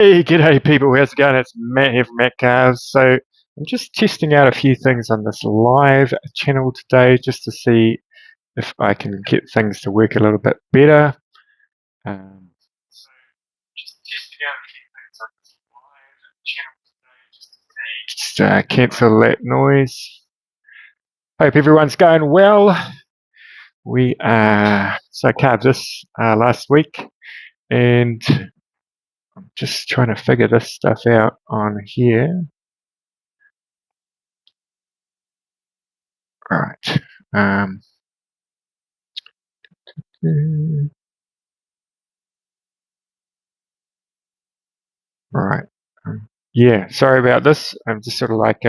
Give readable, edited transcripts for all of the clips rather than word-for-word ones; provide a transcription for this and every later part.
Hey, g'day people, how's it going? It's Matt here from Matt Cars. So I'm just testing out a few things on this live channel today just to see if I can get things to work a little bit better. So just testing out a few things on this live channel today just to see. Just cancel that noise. Hope everyone's going well. We carved this last week and I'm just trying to figure this stuff out on here. Right. Right. Yeah, sorry about this. I'm just sort of like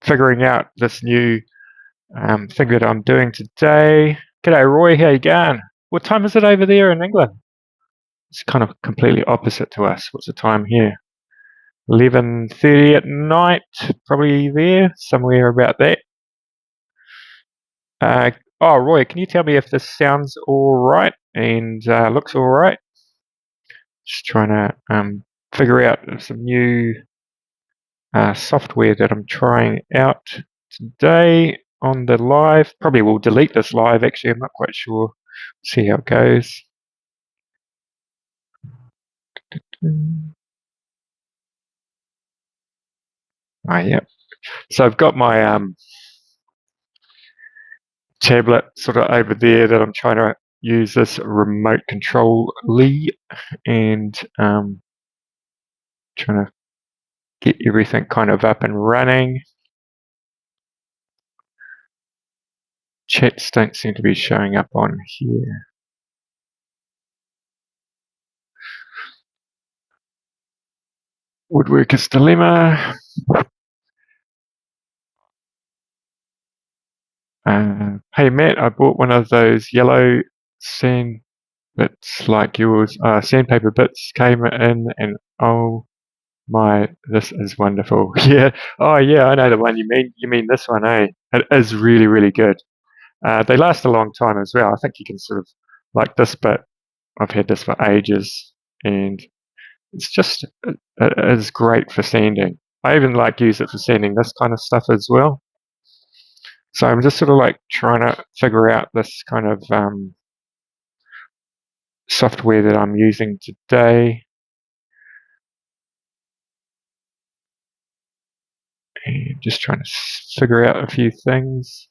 figuring out this new thing that I'm doing today. G'day, Roy. How you going? What time is it over there in England? It's kind of completely opposite to us. What's the time here? 11:30 at night. Probably there, somewhere about that. Oh, Roy, can you tell me if this sounds all right and looks all right? Just trying to figure out some new software that I'm trying out today on the live. Probably will delete this live, actually, I'm not quite sure. See how it goes. Yeah. So I've got my tablet sort of over there that I'm trying to use this remote control and trying to get everything kind of up and running. Chats don't seem to be showing up on here. Woodworker's Dilemma. Hey Matt, I bought one of those yellow sand bits like yours. Sandpaper bits came in, and oh my, this is wonderful. Yeah. Oh yeah, I know the one you mean. You mean this one, eh? It is really, really good. They last a long time as well. I think you can sort of like this bit. I've had this for ages, and it's just it is great for sanding. I even like use it for sanding this kind of stuff as well. So I'm just sort of like trying to figure out this kind of software that I'm using today. And just trying to figure out a few things.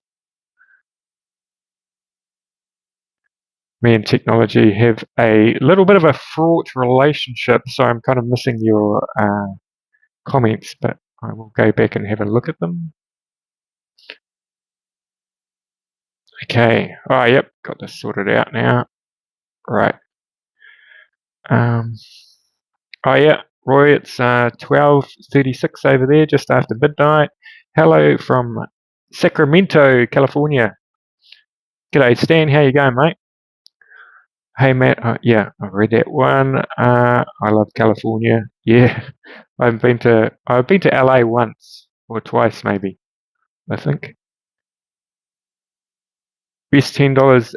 Me and technology have a little bit of a fraught relationship, so I'm kind of missing your comments, but I will go back and have a look at them. Okay. Oh, yep. Got this sorted out now. Right. Oh, yeah. Roy, it's 12:36 over there, just after midnight. Hello from Sacramento, California. G'day, Stan. How you going, mate? Hey, Matt. Yeah, I read that one. I love California. Yeah, I've been to LA once or twice, maybe. I think. Best $10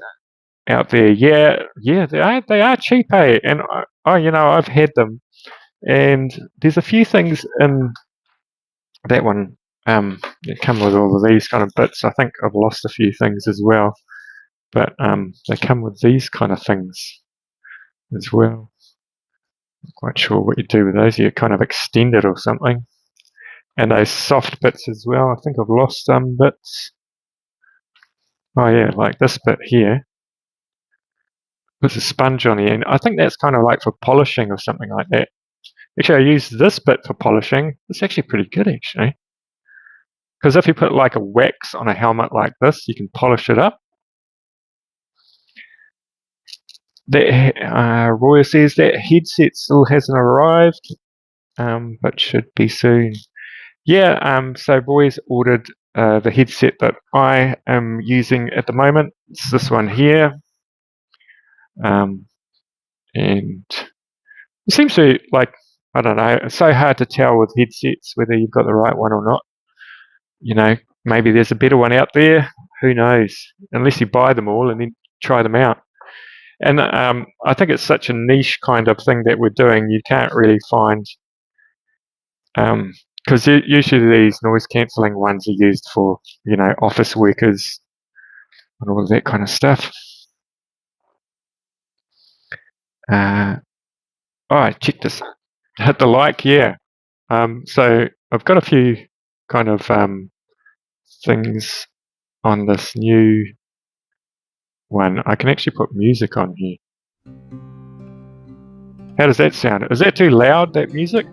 out there. Yeah, yeah, they are cheap, eh? And I've had them, and there's a few things in that one that come with all of these kind of bits. I think I've lost a few things as well, but they come with these kind of things as well. Not quite sure what you do with those. You kind of extend it or something. And those soft bits as well. I think I've lost some bits. Oh yeah, like this bit here. Puts a sponge on the end. I think that's kind of like for polishing or something like that. Actually, I used this bit for polishing. It's actually pretty good, actually. Because if you put like a wax on a helmet like this, you can polish it up. Roy says that headset still hasn't arrived, but should be soon. Yeah, so Roy's ordered the headset that I am using at the moment. It's this one here. And it seems to, like, I don't know, it's so hard to tell with headsets whether you've got the right one or not. Maybe there's a better one out there. Who knows? Unless you buy them all and then try them out. And I think it's such a niche kind of thing that we're doing. You can't really find Because usually these noise cancelling ones are used for, office workers and all of that kind of stuff. Check this. Hit the like, yeah. So I've got a few kind of things on this new one. I can actually put music on here. How does that sound? Is that too loud, that music?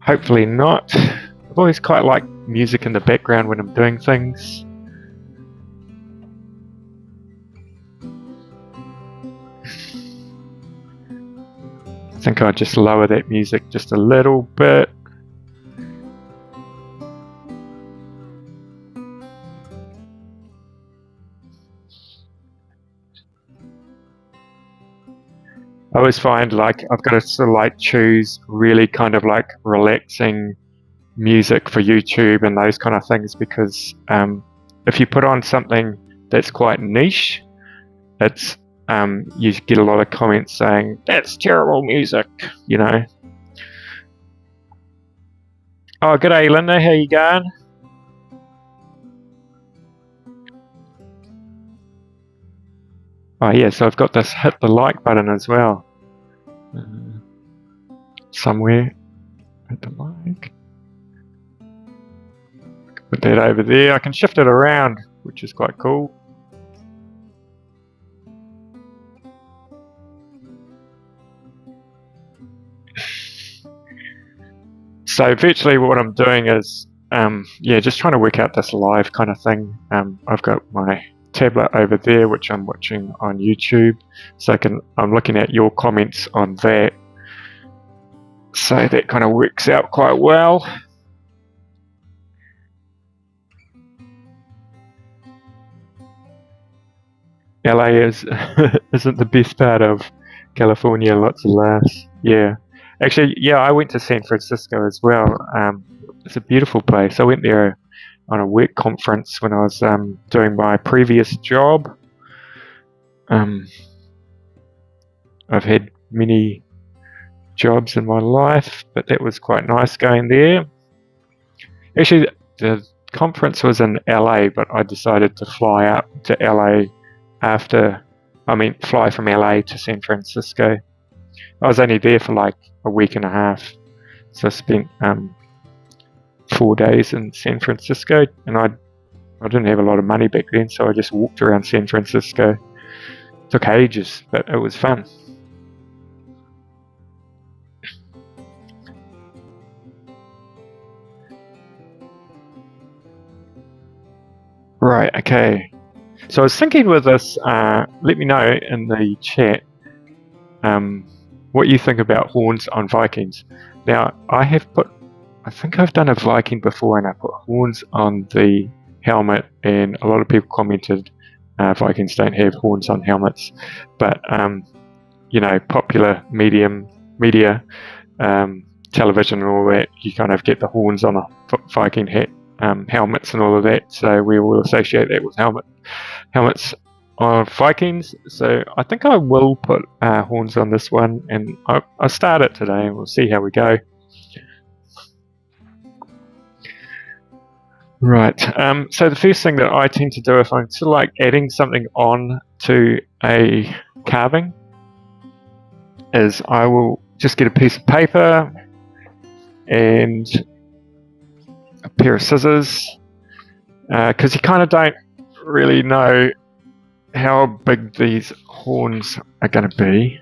Hopefully not. I've always quite liked music in the background when I'm doing things. I think I'll just lower that music just a little bit. I always find like I've got to sort of like choose really kind of like relaxing music for YouTube and those kind of things, because if you put on something that's quite niche, it's you get a lot of comments saying that's terrible music, Oh, g'day Linda, how you going? Oh yeah, so I've got this hit the like button as well. Somewhere, hit the like. Put that over there. I can shift it around, which is quite cool. So virtually what I'm doing is, just trying to work out this live kind of thing. I've got my tablet over there, which I'm watching on YouTube. So I'm looking at your comments on that. So that kind of works out quite well. LA isn't the best part of California. Lots of laughs. Yeah. Actually, yeah, I went to San Francisco as well. It's a beautiful place. I went there on a work conference when I was doing my previous job. I've had many jobs in my life, but that was quite nice going there. Actually, the conference was in LA, but I decided to fly up to LA fly from LA to San Francisco. I was only there for like a week and a half, so I spent 4 days in San Francisco, and I didn't have a lot of money back then, so I just walked around San Francisco. It took ages, but it was fun. Right, okay. So I was thinking with this, let me know in the chat what you think about horns on Vikings. Now, I think I've done a Viking before and I put horns on the helmet, and a lot of people commented Vikings don't have horns on helmets, but popular media, television and all that, you kind of get the horns on a Viking hat, helmets and all of that, so we will associate that with helmets of Vikings. So I think I will put horns on this one, and I'll start it today and we'll see how we go. Right, so the first thing that I tend to do if I'm sort of like adding something on to a carving is I will just get a piece of paper and a pair of scissors, because you kind of don't really know how big these horns are going to be.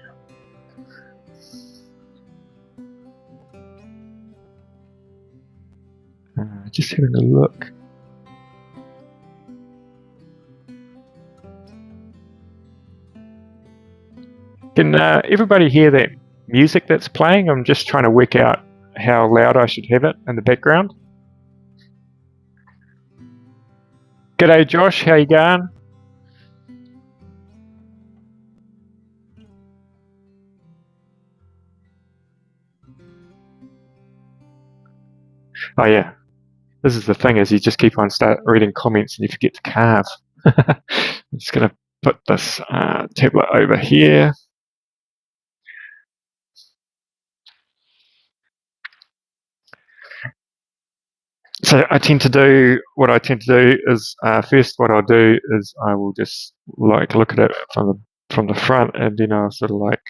Just having a look. Can everybody hear that music that's playing? I'm just trying to work out how loud I should have it in the background. G'day Josh, how you going? Oh yeah, this is the thing, is you just keep on reading comments and you forget to carve. I'm just going to put this tablet over here. So I tend to do what I tend to do is first what I'll do is I will just like look at it from the front, and then I'll sort of like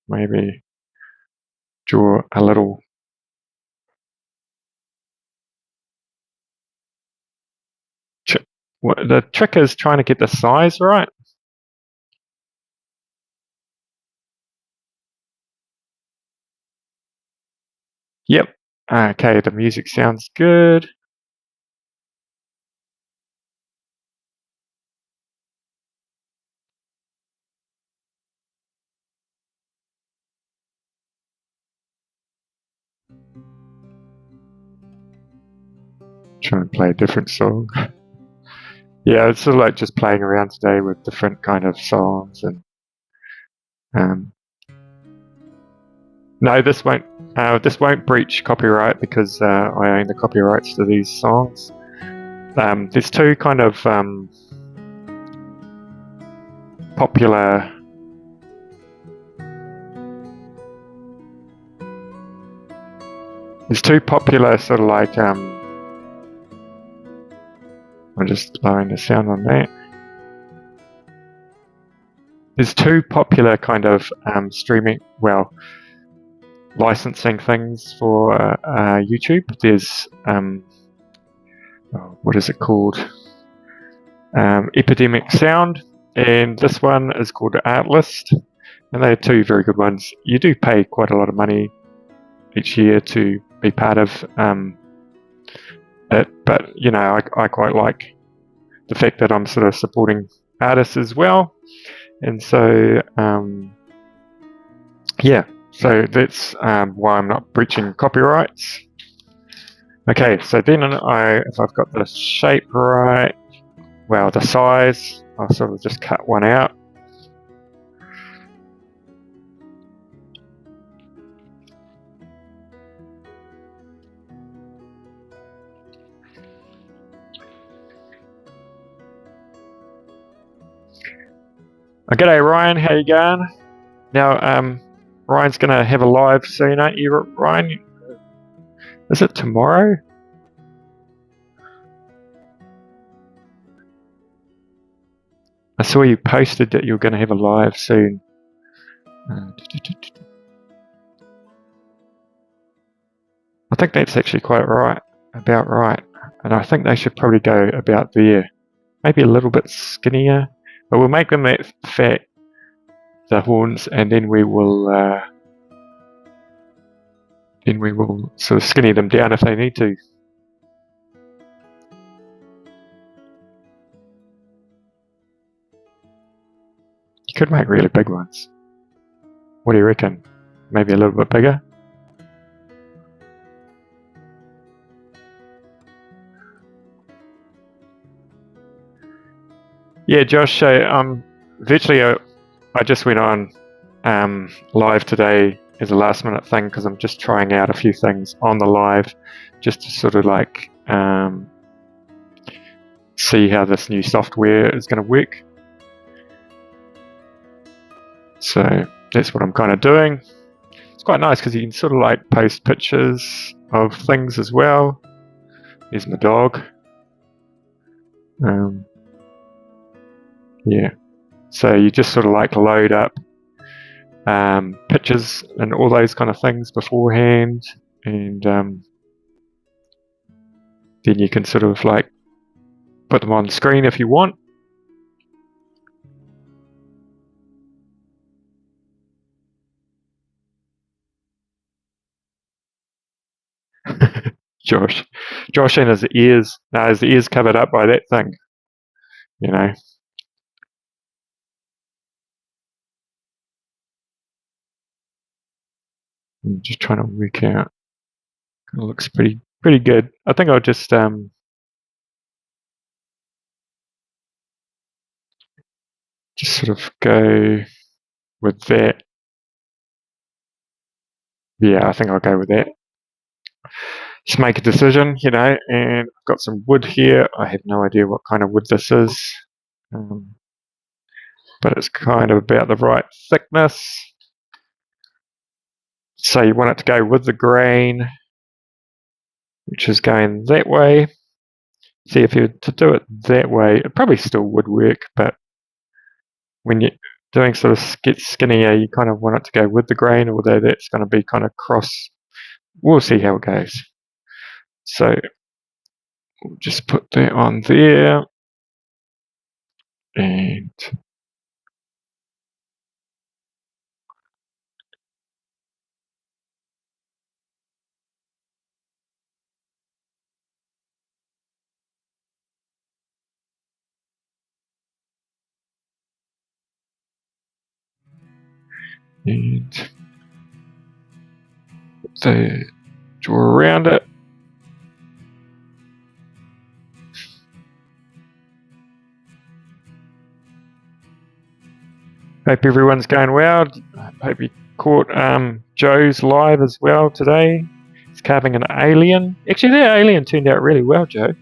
maybe draw a little the trick is trying to get the size right. Yep. Okay, the music sounds good. Trying to play a different song. Yeah, it's sort of like just playing around today with different kind of songs and no, this won't breach copyright because I own the copyrights to these songs. There's two kind of popular. There's two popular sort of like I'm just lowering the sound on that. There's two popular kind of streaming, well, licensing things for YouTube. There's what is it called? Epidemic Sound, and this one is called Artlist, and they're two very good ones. You do pay quite a lot of money each year to be part of it, but you know, I quite like the fact that I'm sort of supporting artists as well, and so yeah, so that's why I'm not breaching copyrights. Okay, so then if I've got the shape right, well, the size, I'll sort of just cut one out. G'day Ryan, how you going? Now, Ryan's going to have a live soon, aren't you, Ryan? Is it tomorrow? I saw you posted that you were going to have a live soon. I think that's actually quite right, about right. And I think they should probably go about there. Maybe a little bit skinnier, but we'll make them that fat, the horns, and then we will sort of skinny them down if they need to. You could make really big ones. What do you reckon? Maybe a little bit bigger? Yeah, Josh, virtually I just went on live today as a last minute thing because I'm just trying out a few things on the live just to sort of like see how this new software is going to work. So that's what I'm kind of doing. It's quite nice because you can sort of like post pictures of things as well. There's my dog. Yeah. So you just sort of like load up pictures and all those kind of things beforehand, and then you can sort of like put them on screen if you want. Josh and his ears. No, his ears covered up by that thing. You know. I'm just trying to work out. It looks pretty good. I think I'll just sort of go with that. Yeah, I think I'll go with that. Just make a decision, you know, and I've got some wood here. I have no idea what kind of wood this is, but it's kind of about the right thickness. So you want it to go with the grain, which is going that way. See, if you were to do it that way, it probably still would work, but when you're doing sort of get skinnier, you kind of want it to go with the grain, although that's going to be kind of cross. We'll see how it goes. So we'll just put that on there, and the draw around it. Hope everyone's going well. Hope you caught Joe's live as well today. He's carving an alien. Actually, that alien turned out really well, Joe.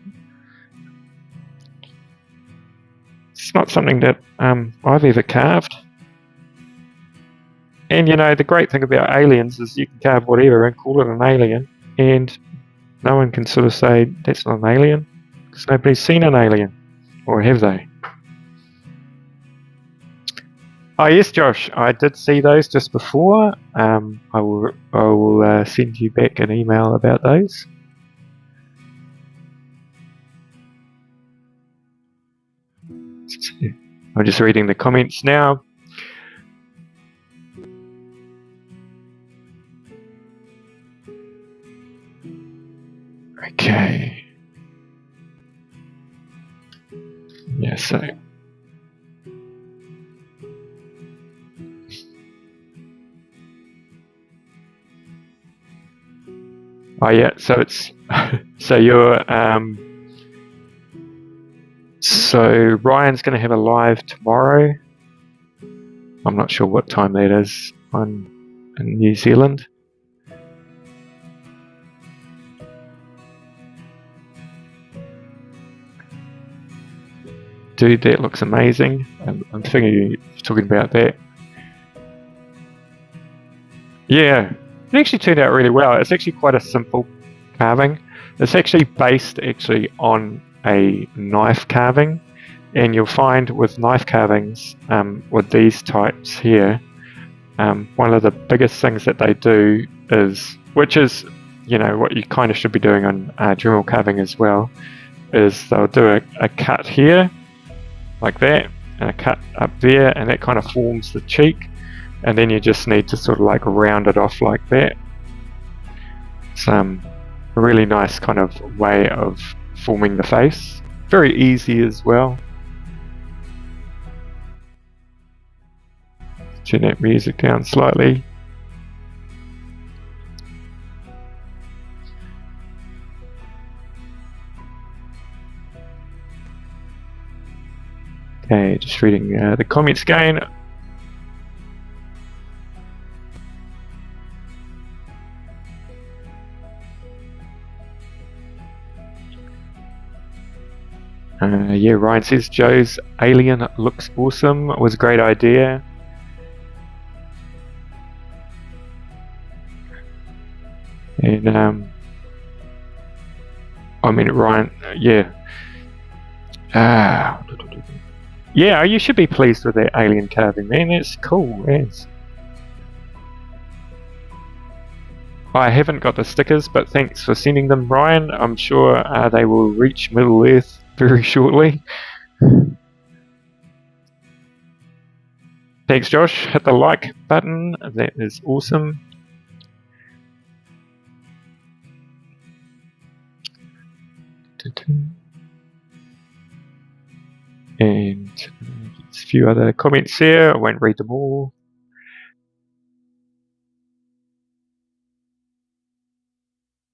It's not something that I've ever carved. And you know, the great thing about aliens is you can carve whatever and call it an alien, and no one can sort of say that's not an alien, because nobody's seen an alien, or have they? Oh yes, Josh, I did see those just before. I will send you back an email about those. I'm just reading the comments now. Okay. Yeah, so oh yeah, so it's so you're so Ryan's going to have a live tomorrow. I'm not sure what time that is in New Zealand. Dude, that looks amazing. I'm thinking you're talking about that. Yeah, it actually turned out really well. It's actually quite a simple carving. It's actually based on a knife carving, and you'll find with knife carvings, with these types here, one of the biggest things that they do is, which is, you know, what you kind of should be doing on Dremel carving as well, is they'll do a cut here, like that, and a cut up there, and that kind of forms the cheek, and then you just need to sort of like round it off like that. It's a really nice kind of way of forming the face. Very easy as well. Turn that music down slightly. Okay, just reading the comments again. Yeah, Ryan says Joe's alien looks awesome. It was a great idea. And I mean, Ryan, yeah. Yeah, you should be pleased with that alien carving, man. It's cool, yes. I haven't got the stickers, but thanks for sending them, Ryan. I'm sure they will reach Middle Earth very shortly. Thanks, Josh. Hit the like button. That is awesome. And a few other comments here. I won't read them all.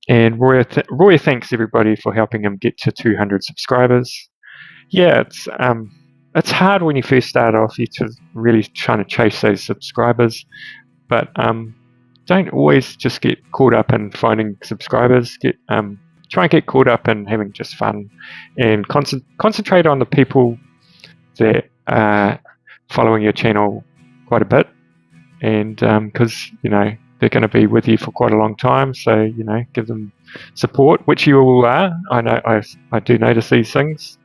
And Roy thanks everybody for helping him get to 200 subscribers. Yeah, it's hard when you first start off. You're just really trying to chase those subscribers, but don't always just get caught up in finding subscribers. Try and get caught up in having just fun, and concentrate on the people that are following your channel quite a bit. And because you know, they're going to be with you for quite a long time. So, you know, give them support, which you all are. I know, I do notice these things.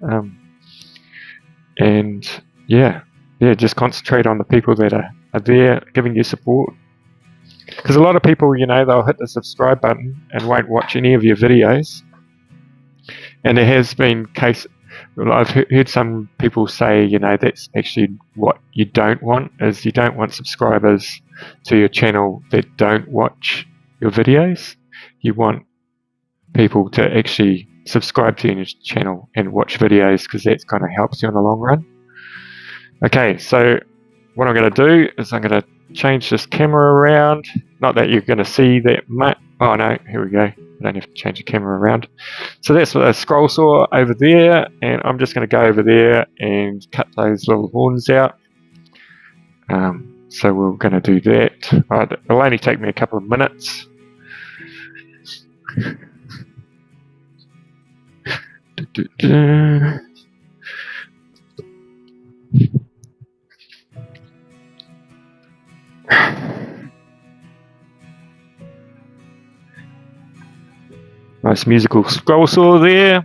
And yeah, just concentrate on the people that are there giving you support. Because a lot of people, you know, they'll hit the subscribe button and won't watch any of your videos. And there has been I've heard some people say, you know, that's actually what you don't want, is you don't want subscribers to your channel that don't watch your videos. You want people to actually subscribe to your channel and watch videos, because that's kind of helps you in the long run. Okay, so what I'm going to do is I'm going to change this camera around. Not that you're going to see that much. Oh no, here we go. I don't have to change the camera around. So that's a scroll saw over there, and I'm just going to go over there and cut those little horns out. So we're going to do that. It'll only take me a couple of minutes. Nice musical scroll saw there.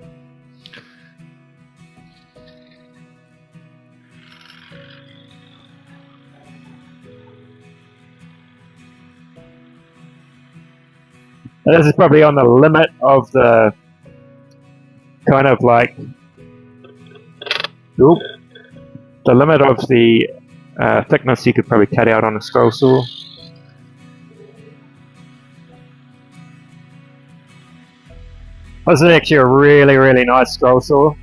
This is probably on the limit of the kind of like the limit of the thickness you could probably cut out on a scroll saw. This is actually a really, really nice scroll saw.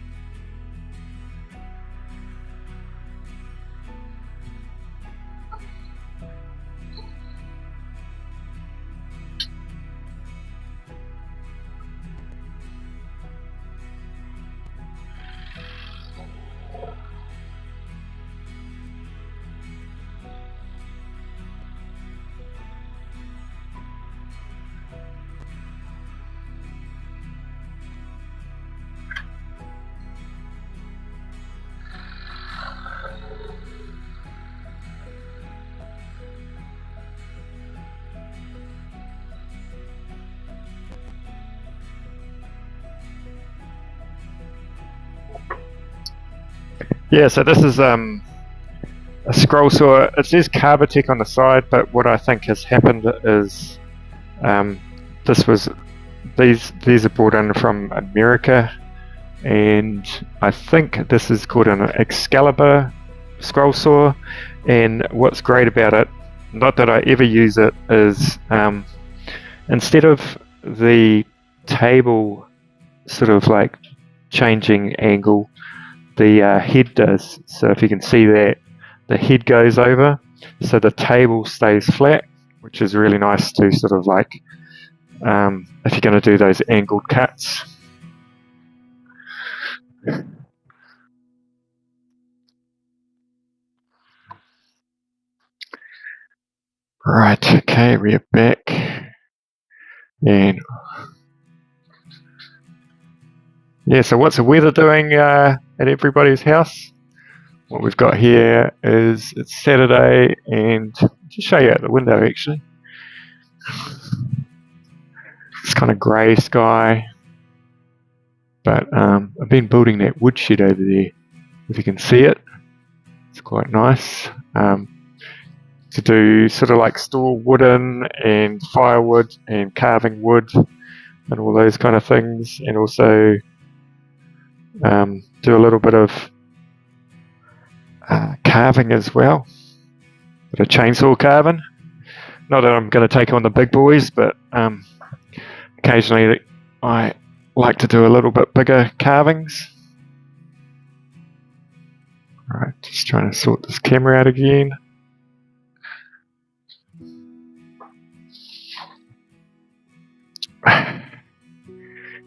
Yeah, so this is a scroll saw. It says Carbotech on the side, but what I think has happened is these are brought in from America, and I think this is called an Excalibur scroll saw. And what's great about it, not that I ever use it, is instead of the table sort of like changing angle, the head does. So if you can see that, the head goes over, so the table stays flat, which is really nice to sort of like if you're going to do those angled cuts. Right, okay, we're back. And yeah, so what's the weather doing at everybody's house? What we've got here is it's Saturday, and just show you out the window actually. It's kind of grey sky, but I've been building that wood shed over there. If you can see it, it's quite nice to do sort of like store wooden and firewood and carving wood and all those kind of things, and also do a little bit of carving as well, bit of chainsaw carving. Not that I'm going to take on the big boys, but occasionally I like to do a little bit bigger carvings. Alright, just trying to sort this camera out again.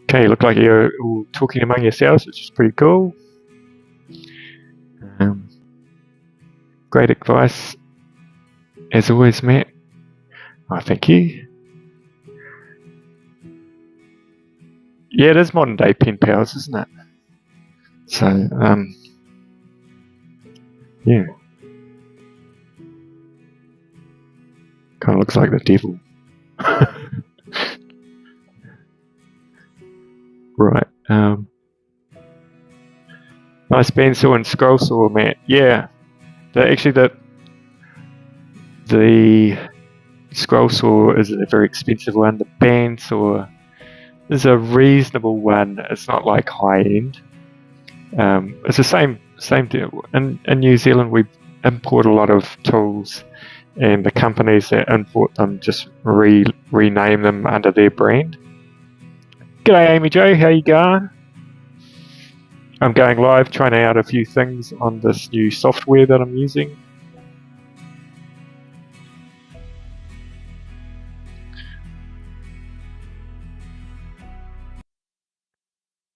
Okay, you look like you're all talking among yourselves, which is pretty cool. Great advice, as always, Matt. Oh, thank you. Yeah, it is modern day pen pals, isn't it? So, yeah. Kind of looks like the devil. Right. Nice bandsaw and scroll saw, Matt. Yeah. The scroll saw is a very expensive one. The bandsaw is a reasonable one. It's not like high end. It's the same deal. In New Zealand, we import a lot of tools, and the companies that import them just rename them under their brand. G'day, Amy Jo. How you going? I'm going live, trying out a few things on this new software that I'm using.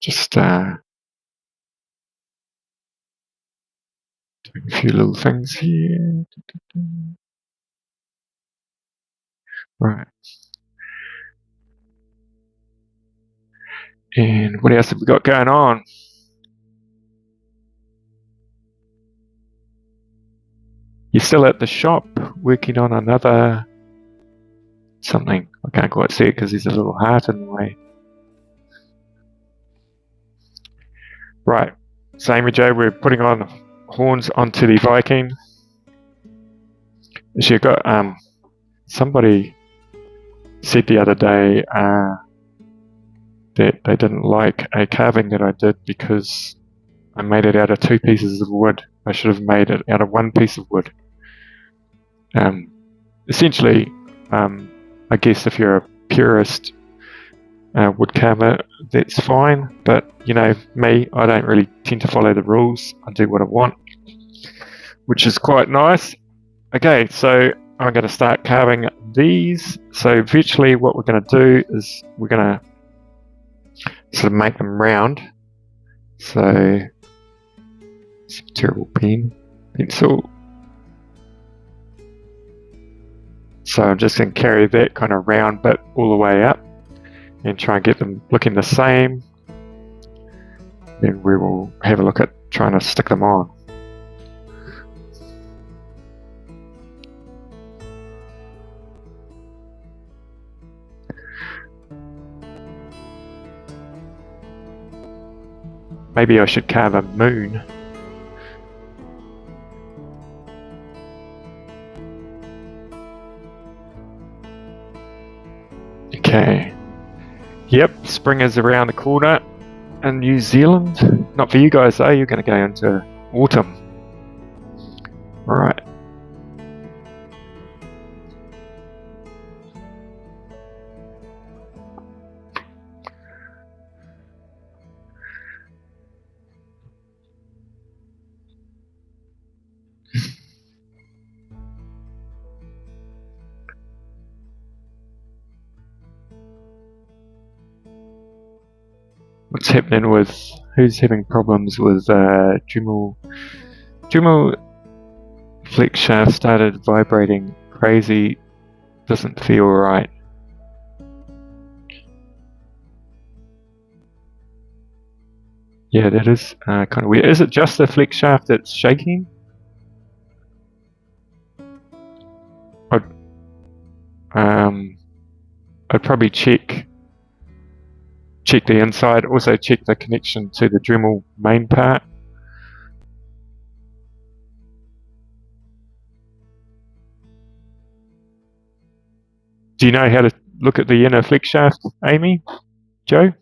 Just doing a few little things here. Right. And what else have we got going on? You're still at the shop working on another something. I can't quite see it because there's a little heart in the way. Right. Same with Joe, we're putting on horns onto the Viking. She got somebody said the other day that they didn't like a carving that I did because I made it out of 2 pieces of wood. I should have made it out of 1 piece of wood. Essentially, I guess if you're a purist wood carver, that's fine. But you know me, I don't really tend to follow the rules. I do what I want, which is quite nice. Okay, so I'm going to start carving these. So virtually what we're going to do is we're going to sort of make them round. So it's a terrible pencil. So I'm just going to carry that kind of round bit all the way up and try and get them looking the same. Then we will have a look at trying to stick them on. Maybe I should carve a moon. Okay. Yep, spring is around the corner in New Zealand. Not for you guys though, you're going to go into autumn. Alright. What's happening with who's having problems with Dremel? Dremel flex shaft started vibrating crazy, doesn't feel right. Yeah, that is kind of weird. Is it just the flex shaft that's shaking? I'd probably check the inside, also check the connection to the Dremel main part. Do you know how to look at the inner flex shaft, Amy? Joe?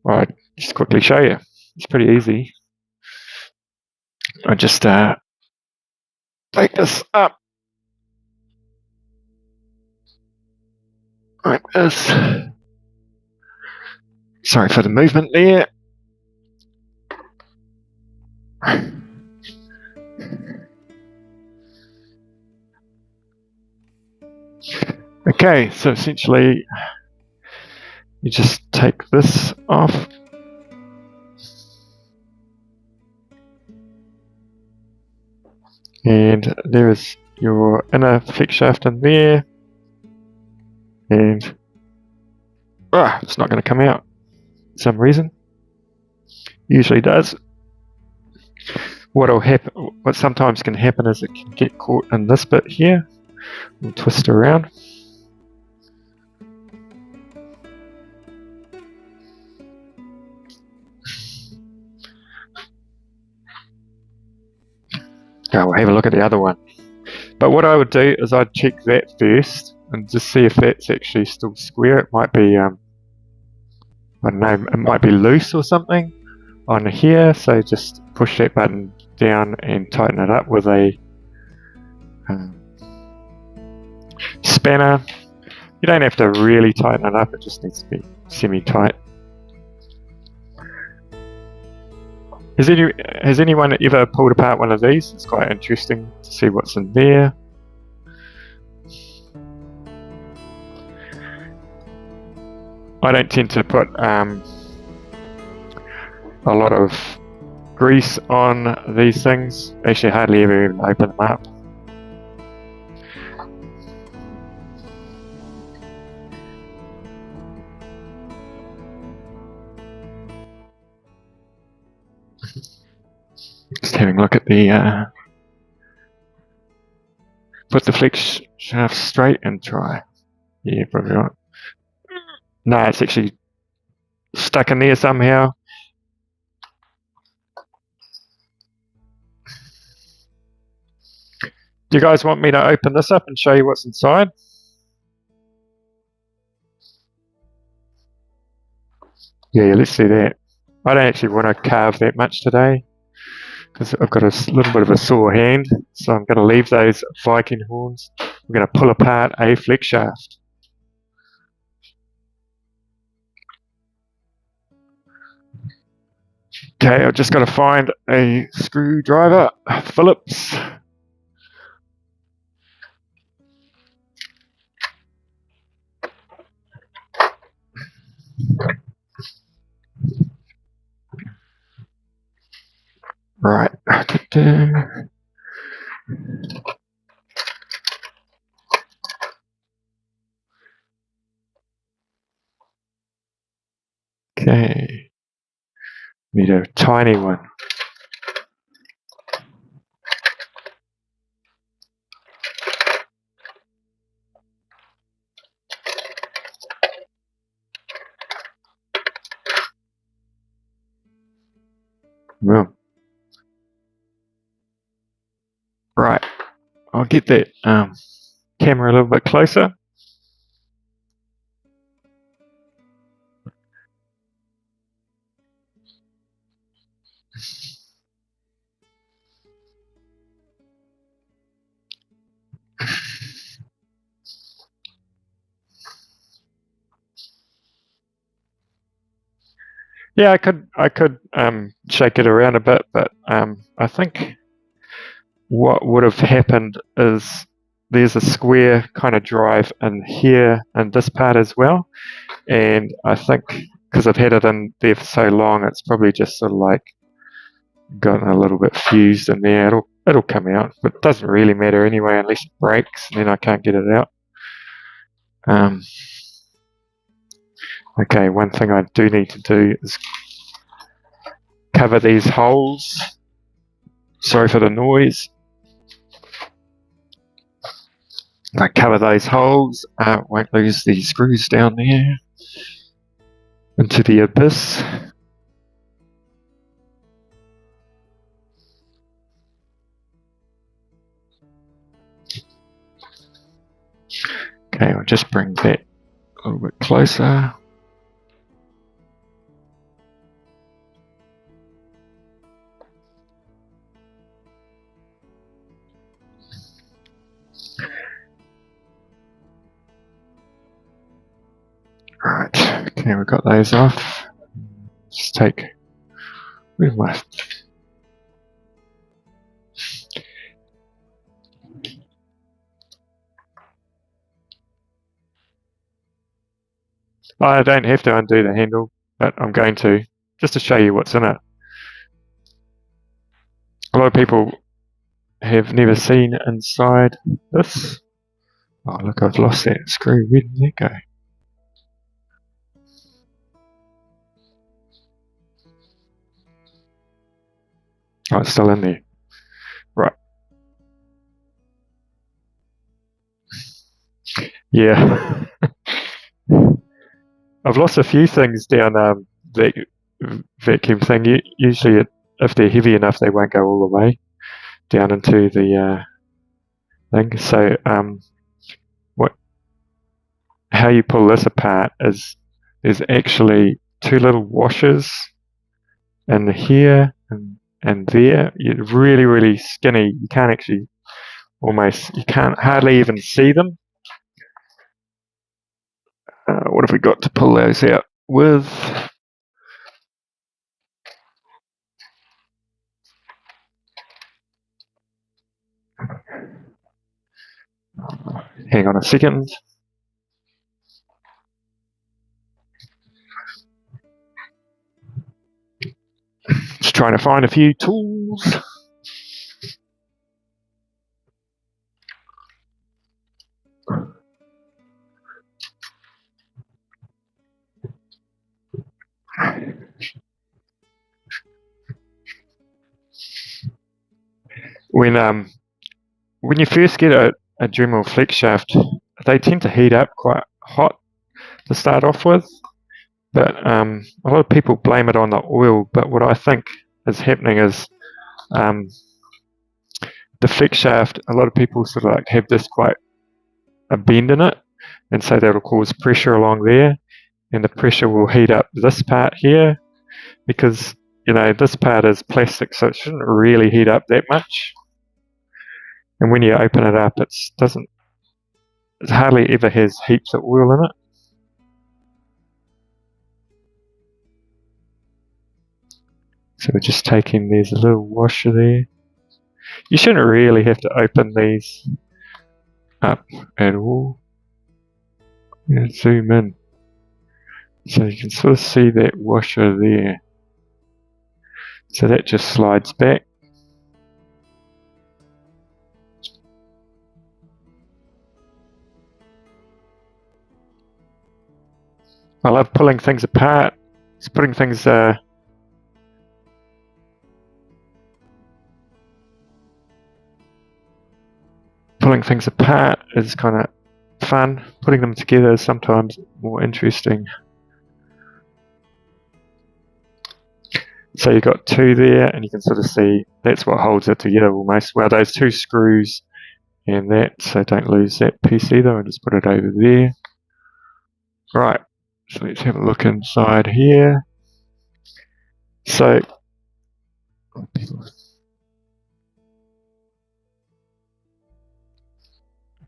Alright, just quickly show you. It's pretty easy. I just take this up like this. Sorry for the movement there. Okay, so essentially you just take this off. And there is your inner flex shaft in there. And it's not going to come out for some reason. Usually does. What sometimes can happen is it can get caught in this bit here. We'll twist around. Oh, we'll have a look at the other one. But what I would do is I'd check that first and just see if that's actually still square. It might be, I don't know, it might be loose or something on here. So just push that button down and tighten it up with a spanner. You don't have to really tighten it up, it just needs to be semi-tight. Has anyone ever pulled apart one of these? It's quite interesting to see what's in there. I don't tend to put a lot of grease on these things. Actually, hardly ever even open them up. Just having a look at the put the flex shaft straight and try. Yeah, probably right. No, it's actually stuck in there somehow. Do you guys want me to open this up and show you what's inside? Yeah, let's see that. I don't actually want to carve that much today because I've got a little bit of a sore hand, so I'm going to leave those Viking horns. We're going to pull apart a flex shaft. Okay, I've just got to find a screwdriver, Phillips. Right. Okay. Need a tiny one. Well, right. I'll get that camera a little bit closer. Yeah, I could shake it around a bit, but I think what would have happened is there's a square kind of drive in here and this part as well, and I think because I've had it in there for so long, it's probably just sort of like gotten a little bit fused in there. It'll come out, but it doesn't really matter anyway unless it breaks, and then I can't get it out. Okay, one thing I do need to do is cover these holes. Sorry for the noise. I cover those holes, won't lose the screws down there into the abyss. Okay, I'll just bring that a little bit closer. Right, okay, we've got those off. Just take, where's my, I don't have to undo the handle, but I'm going to, just to show you what's in it. A lot of people have never seen inside this. Oh look, I've lost that screw. Where did that go? Oh, it's still in there. Right. Yeah. I've lost a few things down that vacuum thing. Usually, if they're heavy enough, they won't go all the way down into the thing. So, what? How you pull this apart is there's actually two little washers in here and there. You're really, really skinny. You can't actually you can't hardly even see them. What have we got to pull those out with? Hang on a second. Just trying to find a few tools. When you first get a Dremel flex shaft, they tend to heat up quite hot to start off with, but a lot of people blame it on the oil. But what I think is happening is the flex shaft. A lot of people sort of like have this quite a bend in it, and so that'll cause pressure along there, and the pressure will heat up this part here because this part is plastic, so it shouldn't really heat up that much. And when you open it up, it hardly ever has heaps of oil in it. So we're just taking, there's a little washer there. You shouldn't really have to open these up at all. I'm going to zoom in. So you can sort of see that washer there. So that just slides back. I love pulling things apart. It's putting things apart is kind of fun. Putting them together is sometimes more interesting. So you've got two there, and you can sort of see that's what holds it together almost. Well, those two screws and that, so don't lose that piece either. I'll just put it over there. Right, so let's have a look inside here. So,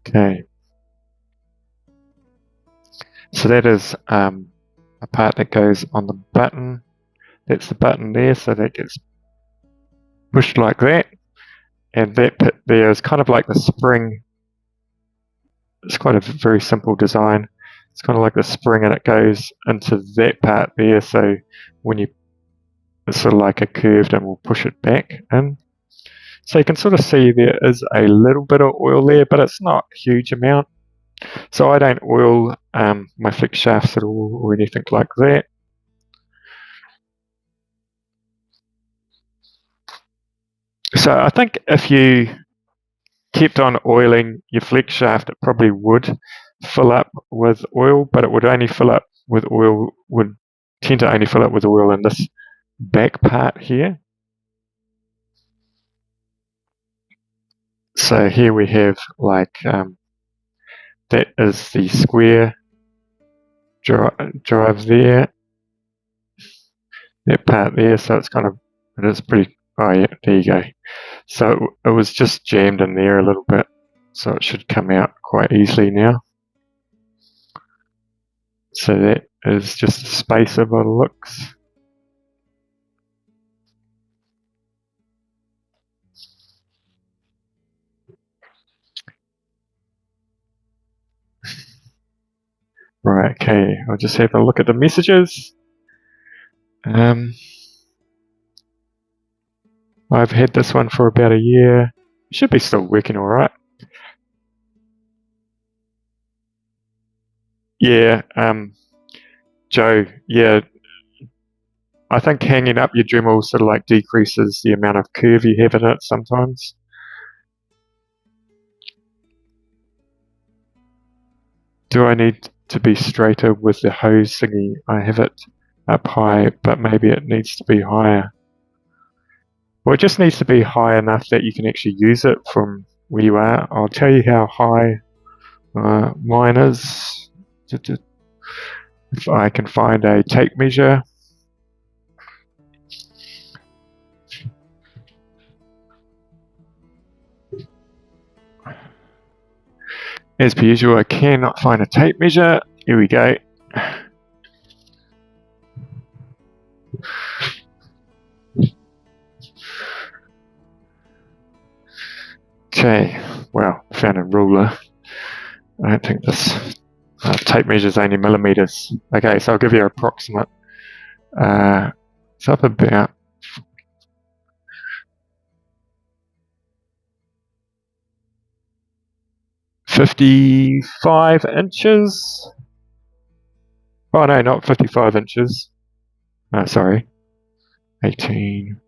okay. So that is a part that goes on the button. That's the button there, so that gets pushed like that. And that bit there is kind of like the spring. It's quite a very simple design. It's kind of like the spring, and it goes into that part there, so when you, it's sort of like a curved, and we'll push it back in. So you can sort of see there is a little bit of oil there, but it's not a huge amount. So I don't oil my flex shafts at all or anything like that. So I think if you kept on oiling your flex shaft, it probably would fill up with oil, but it would only fill up with oil, would tend to only fill up with oil in this back part here. So here we have like that is the square drive there, that part there, so it's kind of, it is pretty, oh yeah, there you go. So it was just jammed in there a little bit, so it should come out quite easily now. So that is just a spacer by the looks. Right, okay, I'll just have a look at the messages. I've had this one for about a year. Should be still working alright. Yeah, Joe, yeah, I think hanging up your Dremel sort of like decreases the amount of curve you have in it sometimes. Do I need to be straighter with the hose thingy. I have it up high, but maybe it needs to be higher. Well, it just needs to be high enough that you can actually use it from where you are. I'll tell you how high mine is. If I can find a tape measure. As per usual, I cannot find a tape measure. Here we go. Okay, well, found a ruler. I don't think this tape measure is only millimeters. Okay, so I'll give you an approximate. It's up about 55 inches. Oh no, not 55 inches. Sorry, 18,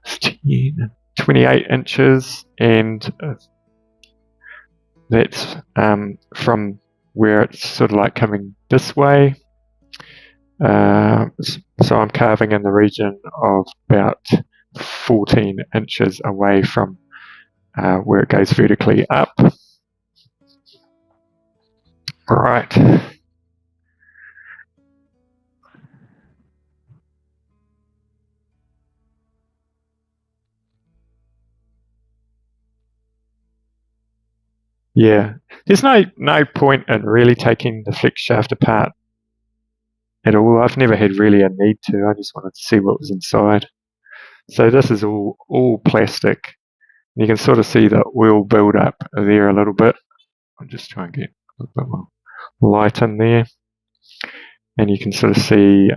16, 28 inches, and that's from where it's sort of like coming this way. So I'm carving in the region of about 14 inches away from where it goes vertically up. Right. Yeah. There's no point in really taking the flex shaft apart at all. I've never had really a need to. I just wanted to see what was inside. So this is all plastic. You can sort of see the oil build up there a little bit. I'm just trying to get a little bit more light in there. And you can sort of see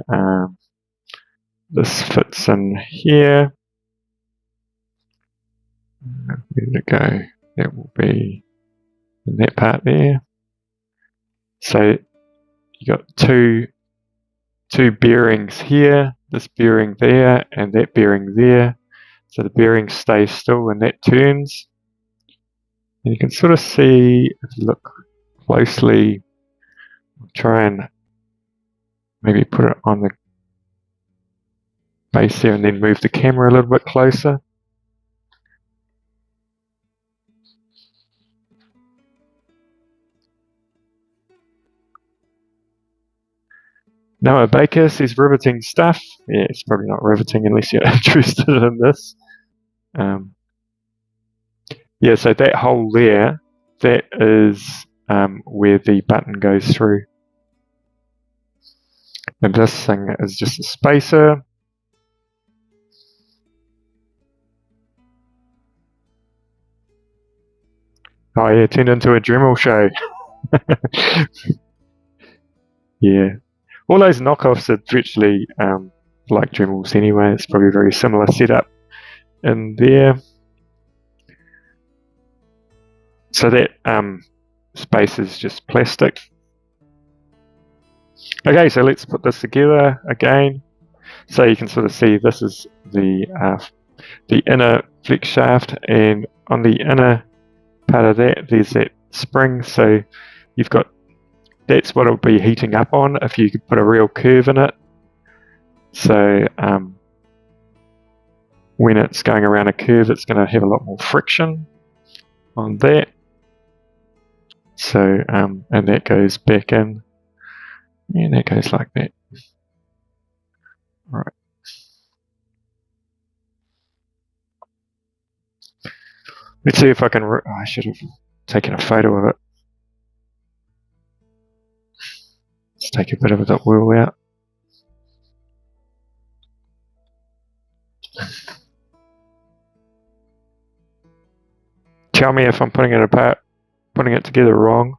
this fits in here. Where did it go? That will be in that part there. So you got two bearings here, this bearing there, and that bearing there. So the bearing stays still and that turns. And you can sort of see, if you look closely, I'll try and maybe put it on the base there and then move the camera a little bit closer. Noah Baker says riveting stuff. Yeah, it's probably not riveting unless you're interested in this. Yeah, so that hole there, that is where the button goes through. And this thing is just a spacer. Oh yeah, turned into a Dremel show. Yeah. All those knockoffs are virtually like Dremels anyway. It's probably a very similar setup in there. So that space is just plastic. Okay, so let's put this together again. So you can sort of see this is the inner flex shaft, and on the inner part of that there's that spring. So you've got, that's what it'll be heating up on if you could put a real curve in it. So when it's going around a curve, it's going to have a lot more friction on that. So and that goes back in, and that goes like that. Right. Let's see if I can. I should have taken a photo of it. Let's take a bit of the oil out. Tell me if I'm putting it together wrong.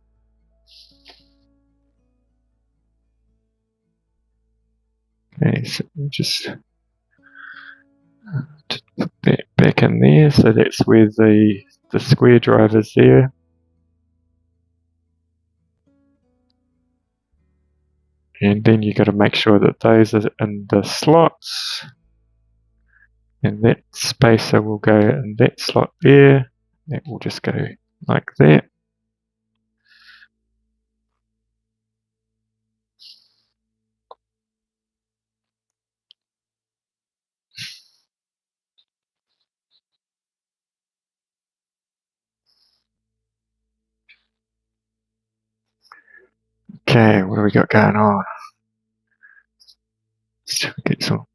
Okay, so just put that back in there. So that's where the square drive is there. And then you got to make sure that those are in the slots. And that spacer will go in that slot there. That will just go like that. Okay, what do we got going on? Let's get some.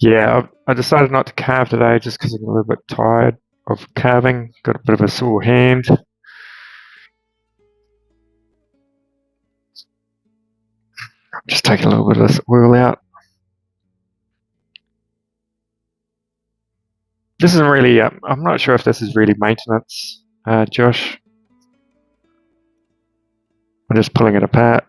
Yeah, I decided not to carve today just because I'm a little bit tired of carving. Got a bit of a sore hand. Just taking a little bit of this oil out. This isn't really, I'm not sure if this is really maintenance, Josh. I'm just pulling it apart.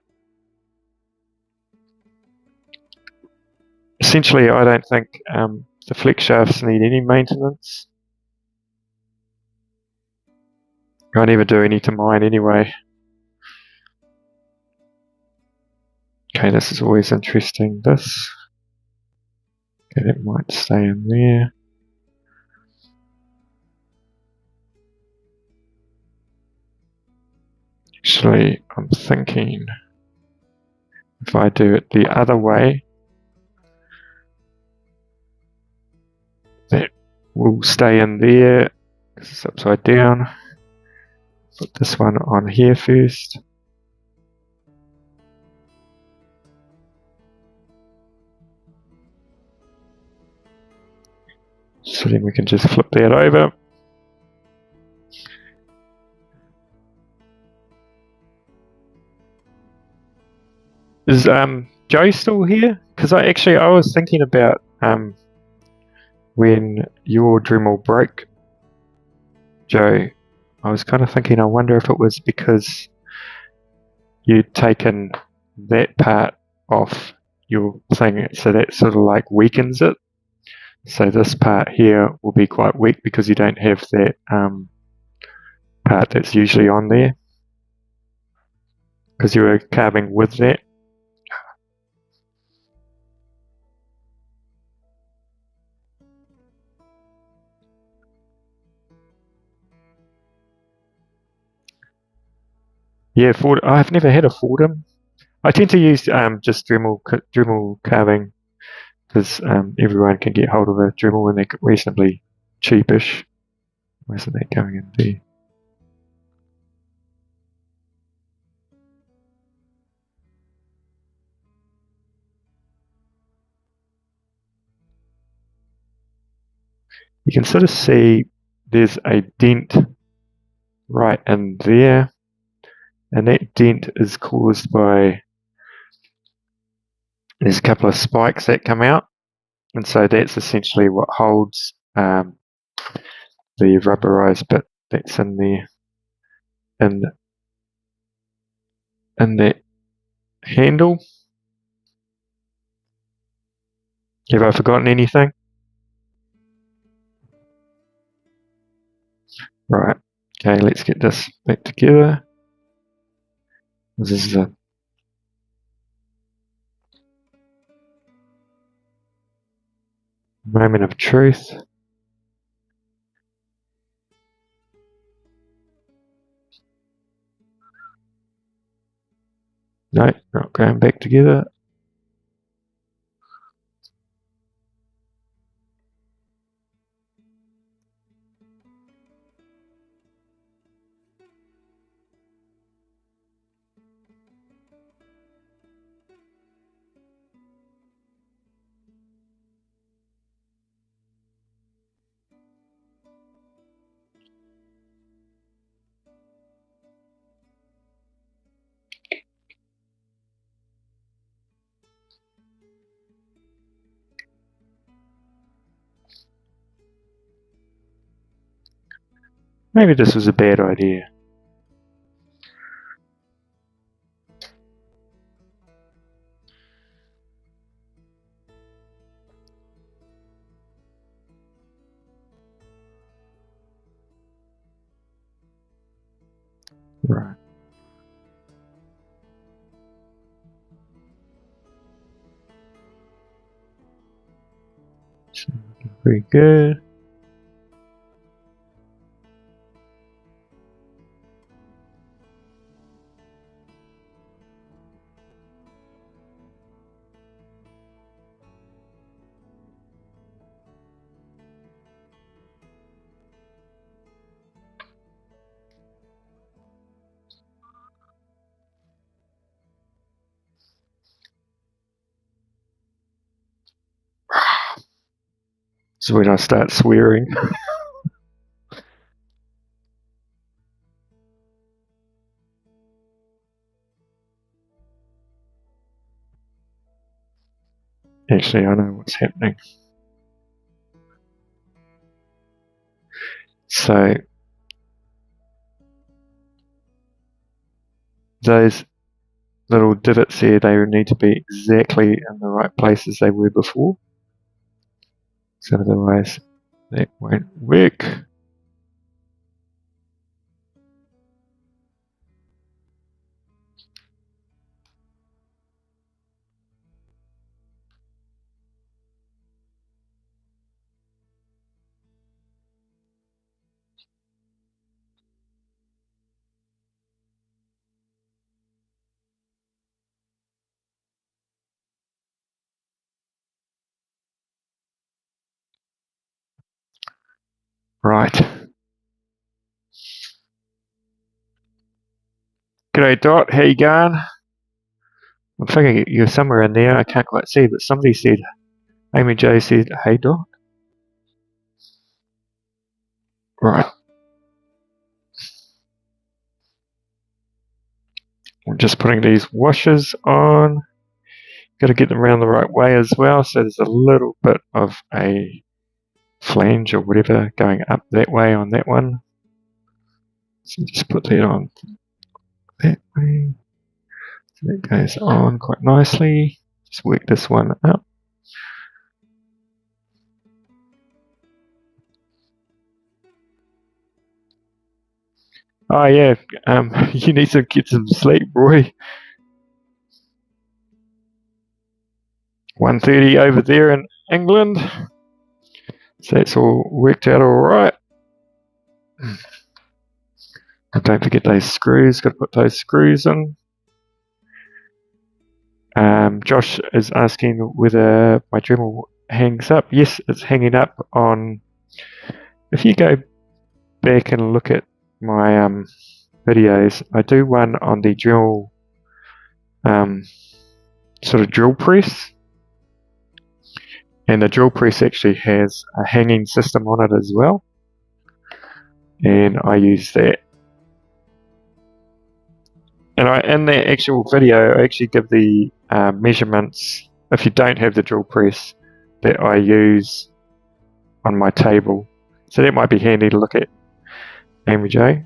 Essentially, I don't think the flex shafts need any maintenance. I never do any to mine anyway. Okay, this is always interesting. This. Okay, that might stay in there. Actually, I'm thinking if I do it the other way, that will stay in there because it's upside down. Put this one on here first. So then we can just flip that over. Is Joe still here? Because I was thinking about when your Dremel broke, Joe. I was kind of thinking, I wonder if it was because you'd taken that part off your thing, so that sort of like weakens it. So this part here will be quite weak because you don't have that part that's usually on there, because you were carving with that. Yeah, I've never had a Fordham. I tend to use just Dremel carving because everyone can get hold of a Dremel and they're reasonably cheapish. Why isn't that going in there? You can sort of see there's a dent right in there, and that dent is caused by there's a couple of spikes that come out, and so that's essentially what holds the rubberized bit that's in there, in that handle. Have I forgotten anything? Right. Okay, let's get this back together. This is a moment of truth. No, not going back together. Maybe this was a bad idea. Right. Very good. is when I start swearing. Actually, I know what's happening. So those little divots there, they need to be exactly in the right places they were before. So otherwise that won't work. Right. G'day Dot, how you going? I'm thinking you're somewhere in there, I can't quite see, but somebody said, Amy J said, hey Dot. Right. I'm just putting these washers on. Got to get them around the right way as well, so there's a little bit of a flange or whatever going up that way on that one. So just put that on that way. So that goes on quite nicely. Just work this one up. Oh yeah, you need to get some sleep, Roy. 1:30 over there in England. So that's all worked out alright. Don't forget those screws, got to put those screws in. Josh is asking whether my Dremel hangs up. Yes, it's hanging up on. If you go back and look at my videos, I do one on the Dremel sort of drill press, and the drill press actually has a hanging system on it as well, and I use that. And in that actual video, I actually give the measurements, if you don't have the drill press, that I use on my table. So that might be handy to look at, Amy J.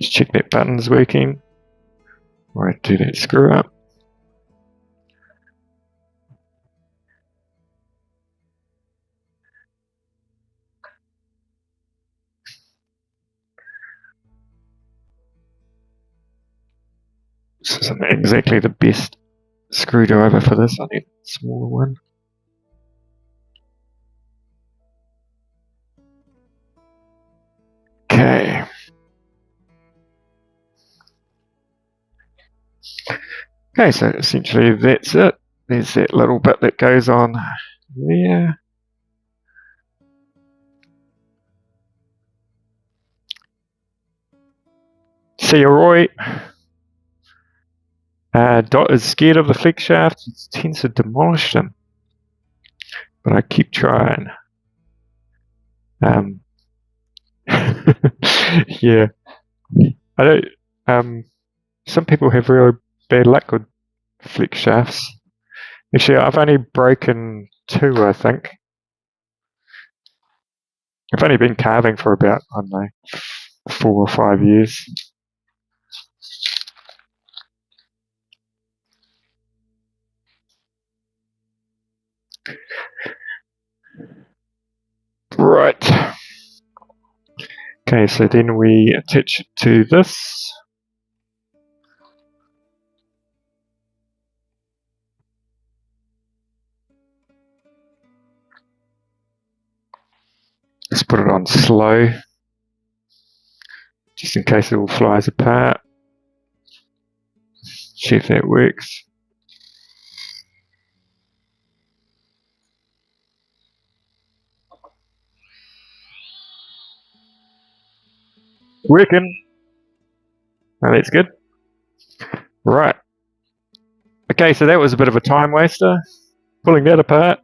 Just check that button's working. Right, do that screw up. This isn't exactly the best screwdriver for this. I need a smaller one. Okay. Okay, so essentially that's it. There's that little bit that goes on there. See you, Roy. Dot is scared of the flex shaft. He tends to demolish them. But I keep trying. Yeah. I don't. Some people have really bad luck with flex shafts. Actually, I've only broken 2, I think. I've only been carving for about, I don't know, 4 or 5 years. Right. Okay, so then we attach it to this. Let's put it on slow, just in case it all flies apart. See if that works. Working. Oh, that's good. Right. Okay, so that was a bit of a time waster, pulling that apart.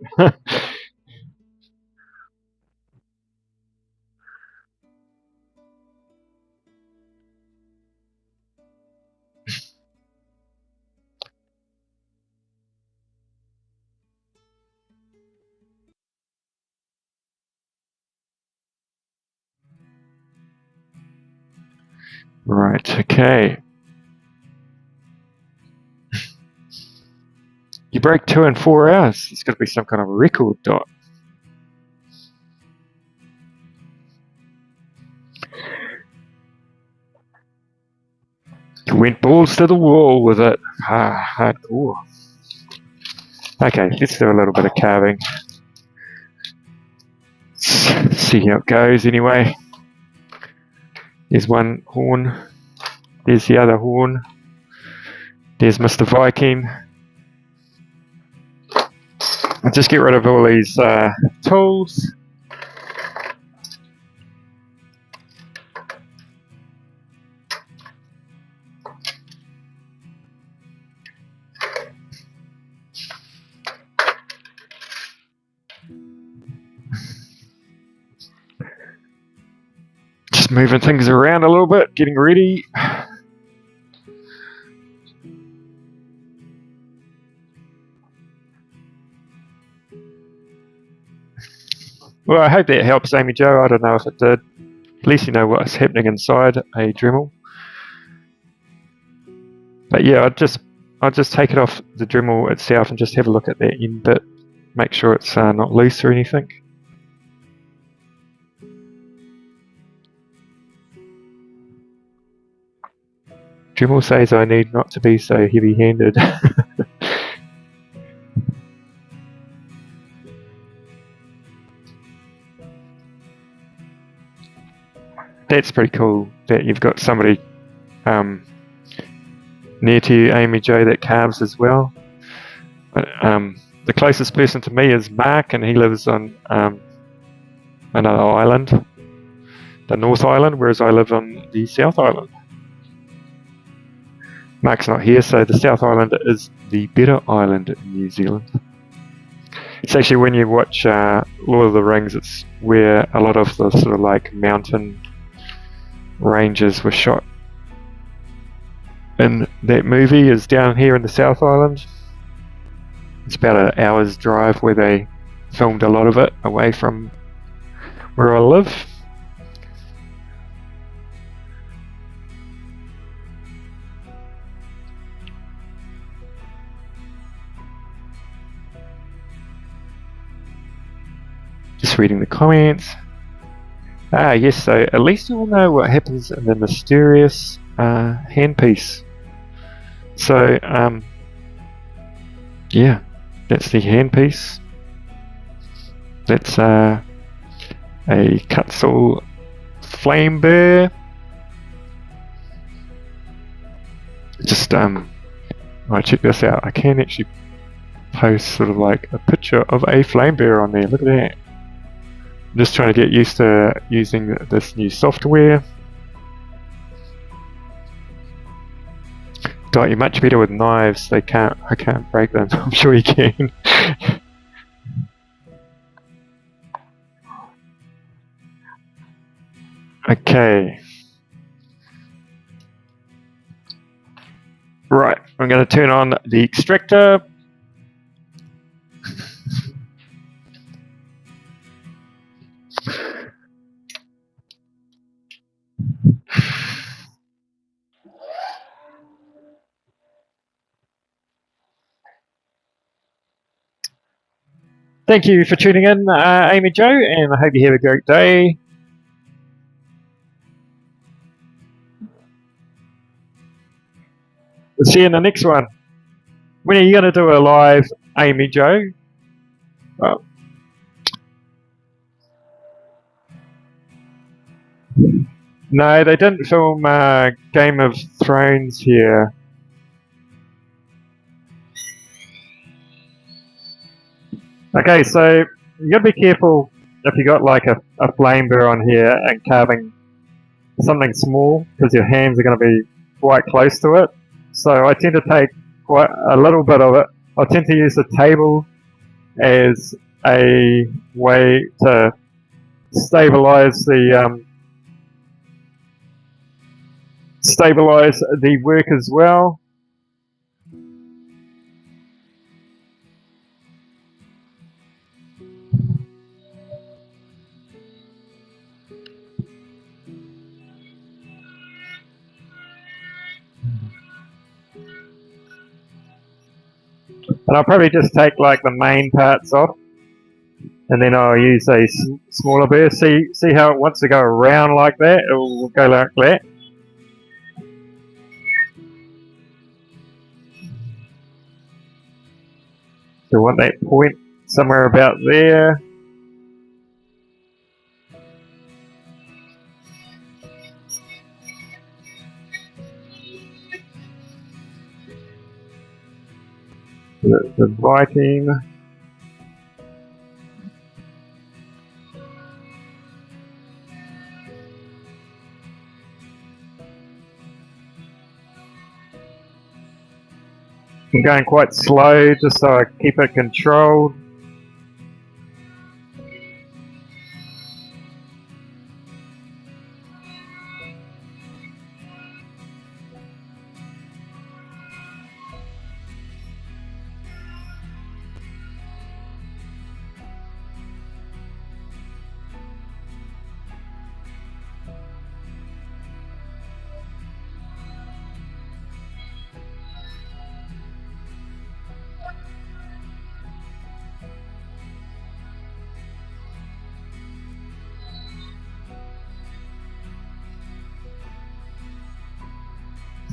Right, okay. You break 2 in 4 hours. It's got to be some kind of record, Dot. You went balls to the wall with it. Hardcore. Okay, let's do a little bit of carving. See how it goes anyway. There's one horn. There's the other horn. There's Mr. Viking. I'll just get rid of all these tools. Just moving things around a little bit, getting ready. Well, I hope that helps, Amy Jo. I don't know if it did. At least you know what's happening inside a Dremel. But yeah, I'll just take it off the Dremel itself and just have a look at that end bit. Make sure it's not loose or anything. Dremel says I need not to be so heavy-handed. That's pretty cool that you've got somebody near to you, Amy Jo, that carves as well. The closest person to me is Mark, and he lives on another island, the North Island, whereas I live on the South Island. Mark's not here, so the South Island is the better island in New Zealand. It's actually, when you watch Lord of the Rings, it's where a lot of the sort of like mountain ranges were shot. And that movie is down here in the South Island. It's about an hour's drive where they filmed a lot of it away from where I live. Just reading the comments. Yes, so at least you will know what happens in the mysterious handpiece. So, yeah, that's the handpiece. That's a Kutzel flame bear. Just, check this out. I can actually post sort of like a picture of a flame bear on there. Look at that. I'm just trying to get used to using this new software. Dot, you're much better with knives. I can't break them. I'm sure you can. Okay. Right, I'm going to turn on the extractor. Thank you for tuning in, Amy Jo, and I hope you have a great day. We'll see you in the next one. When are you going to do a live, Amy Jo? Well, no, they didn't film Game of Thrones here. Okay, so you got to be careful if you got like a flame bear on here and carving something small, because your hands are going to be quite close to it. so I tend to take quite a little bit of it. I tend to use the table as a way to stabilize the work as well. And I'll probably just take like the main parts off, and then I'll use a smaller burr. See how it wants to go around like that? It will go like that. So I want that point somewhere about there. The Viking. I'm going quite slow just so I keep it controlled.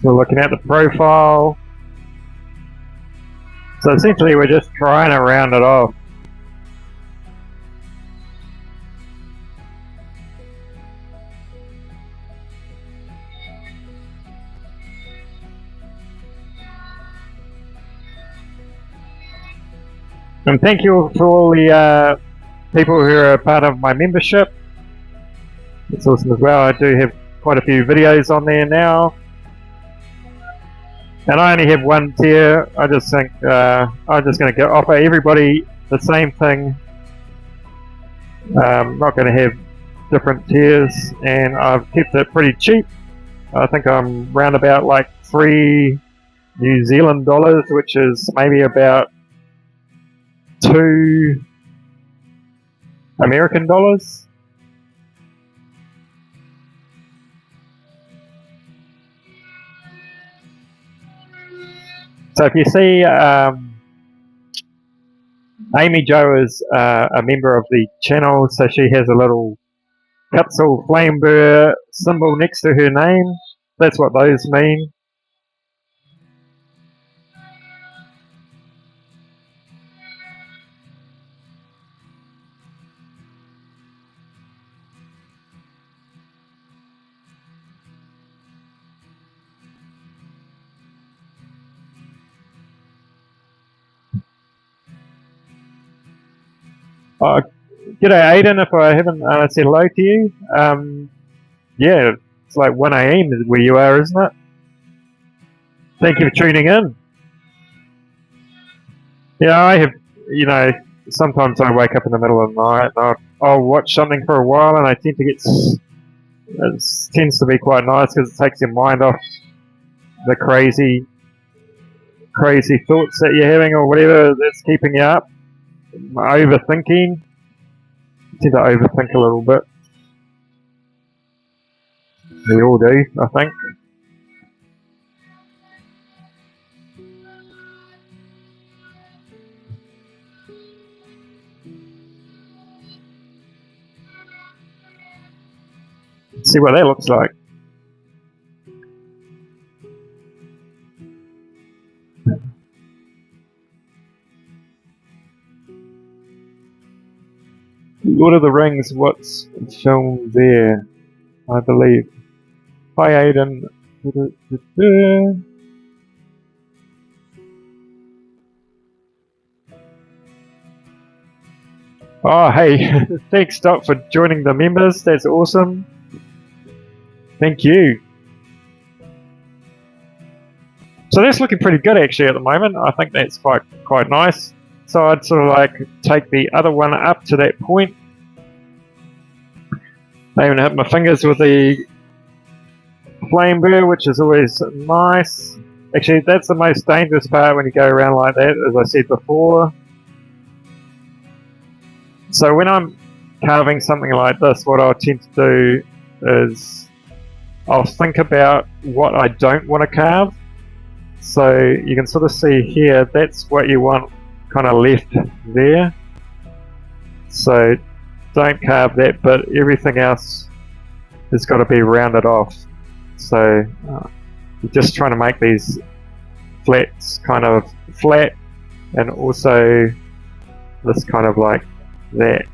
So looking at the profile. So essentially we're just trying to round it off. And thank you for all the people who are part of my membership. It's awesome as well. I do have quite a few videos on there now. And I only have one tier. I just think I'm just going to offer everybody the same thing. I'm not going to have different tiers, and I've kept it pretty cheap. I think I'm round about like $3 New Zealand dollars, which is maybe about $2 American dollars. So if you see Amy Jo is a member of the channel, so she has a little Capsule Flame Burr symbol next to her name. That's what those mean. G'day Aiden, if I haven't said hello to you. Yeah, it's like 1 AM where you are, isn't it? Thank you for tuning in. Yeah, I have, sometimes I wake up in the middle of the night and I'll watch something for a while, and I tend to get, it tends to be quite nice because it takes your mind off the crazy thoughts that you're having or whatever that's keeping you up. Overthinking. I tend to overthink a little bit. We all do, I think. Let's see what that looks like. Lord of the Rings, what's filmed there, I believe. Hi Aiden. Oh hey, thanks Doc for joining the members, that's awesome. Thank you. So that's looking pretty good actually at the moment. I think that's quite nice. So I'd sort of like take the other one up to that point. I even hit my fingers with the flame burr, which is always nice. Actually, that's the most dangerous part when you go around like that, as I said before. So when I'm carving something like this, what I'll tend to do is I'll think about what I don't want to carve. So you can sort of see here, that's what you want kind of left there. So don't carve that, but everything else has got to be rounded off. So you're just trying to make these flats kind of flat, and also this kind of like that.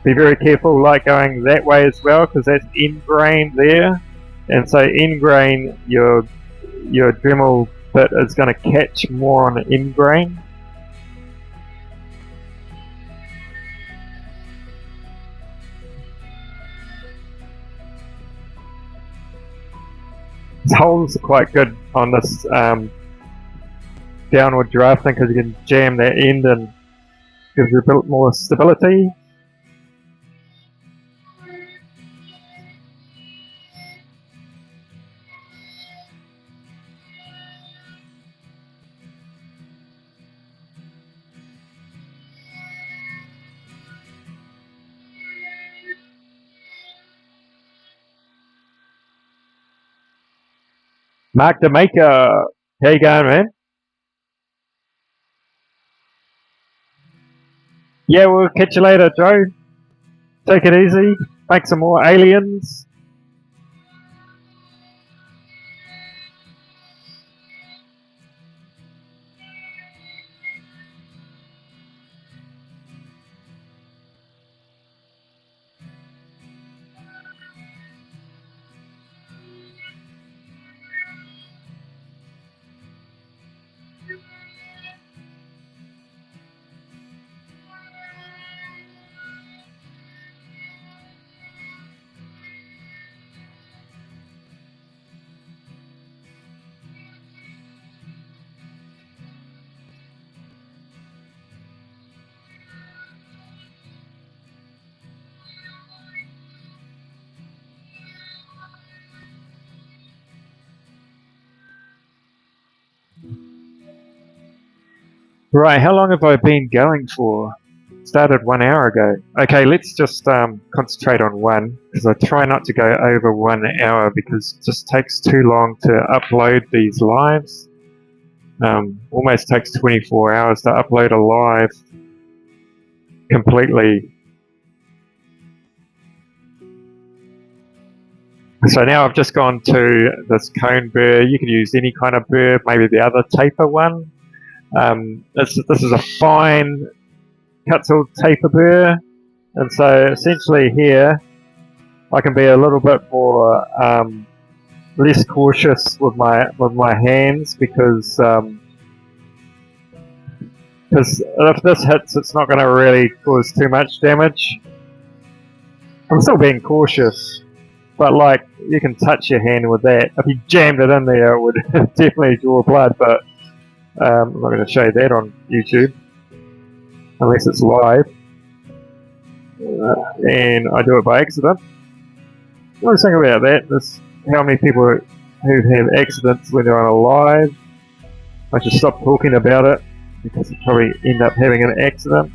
Be very careful like going that way as well, because that's end grain there, and so end grain, your Dremel bit is going to catch more on the end grain. These holes are quite good on this downward drafting, because you can jam that end and gives you a bit more stability. Mark the Maker, how you going, man? Yeah, we'll catch you later, Joe. Take it easy. Make some more aliens. Right, how long have I been going for? Started 1 hour ago. Okay, let's just concentrate on one, because I try not to go over 1 hour, because it just takes too long to upload these lives. Almost takes 24 hours to upload a live completely. So now I've just gone to this cone burr. You can use any kind of burr, maybe the other taper one. This is a fine cut-tool taper burr, and so essentially here I can be a little bit more less cautious with my hands, because if this hits, it's not going to really cause too much damage. I'm still being cautious, but like you can touch your hand with that. If you jammed it in there, it would definitely draw blood, but I'm not going to show you that on YouTube unless it's live, and I do it by accident. What was thinking about that? There's how many people who have accidents when they're on a live. I should stop talking about it, because you probably end up having an accident.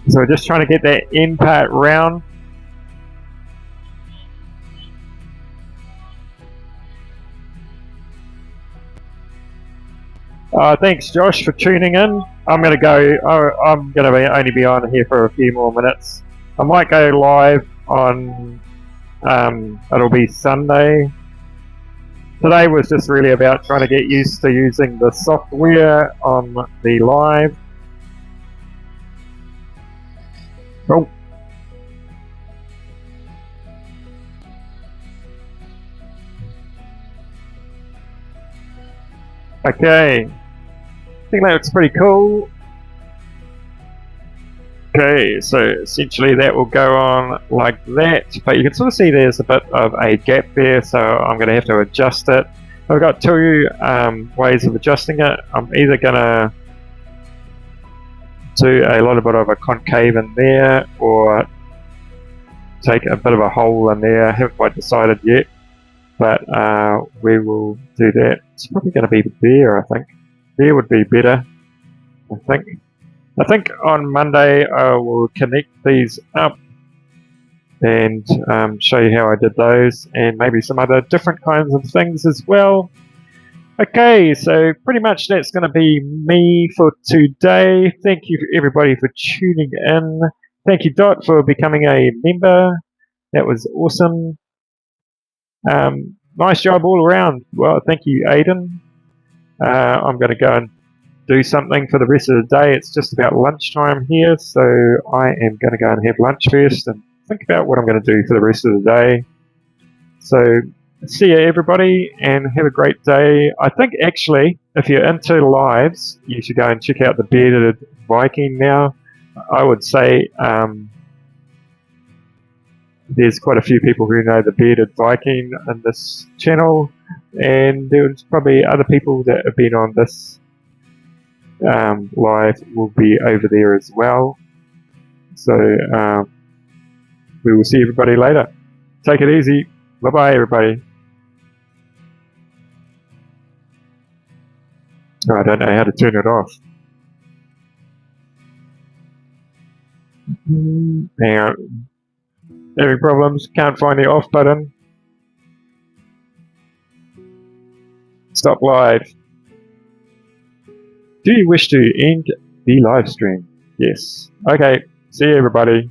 So we're just trying to get that end part round. Thanks, Josh, for tuning in. I'm going to go. I'm going to only be on here for a few more minutes. I might go live on. It'll be Sunday. Today was just really about trying to get used to using the software on the live. Oh, Okay, I think that looks pretty cool. Okay, so essentially that will go on like that, but you can sort of see there's a bit of a gap there, so I'm going to have to adjust it. I've got two ways of adjusting it. I'm either going to do a little bit of a concave in there, or take a bit of a hole in there. I haven't quite decided yet, but we will do that. It's probably going to be there, I think. There would be better, I think. I think on Monday I will connect these up and show you how I did those, and maybe some other different kinds of things as well. Okay, so pretty much that's going to be me for today. Thank you everybody for tuning in. Thank you Dot for becoming a member. That was awesome. Nice job all around. Well, thank you Aiden. I'm going to go and do something for the rest of the day. It's just about lunchtime here, so I am going to go and have lunch first and think about what I'm going to do for the rest of the day. So see you everybody and have a great day. I think actually if you're into lives, you should go and check out the Bearded Viking now. I would say there's quite a few people who know the Bearded Viking in this channel, and there's probably other people that have been on this live will be over there as well. So we will see everybody later. Take it easy. Bye bye everybody. Oh, I don't know how to turn it off. Hang on. Having problems, can't find the off button. Stop live. Do you wish to end the live stream? Yes. Okay. See you everybody.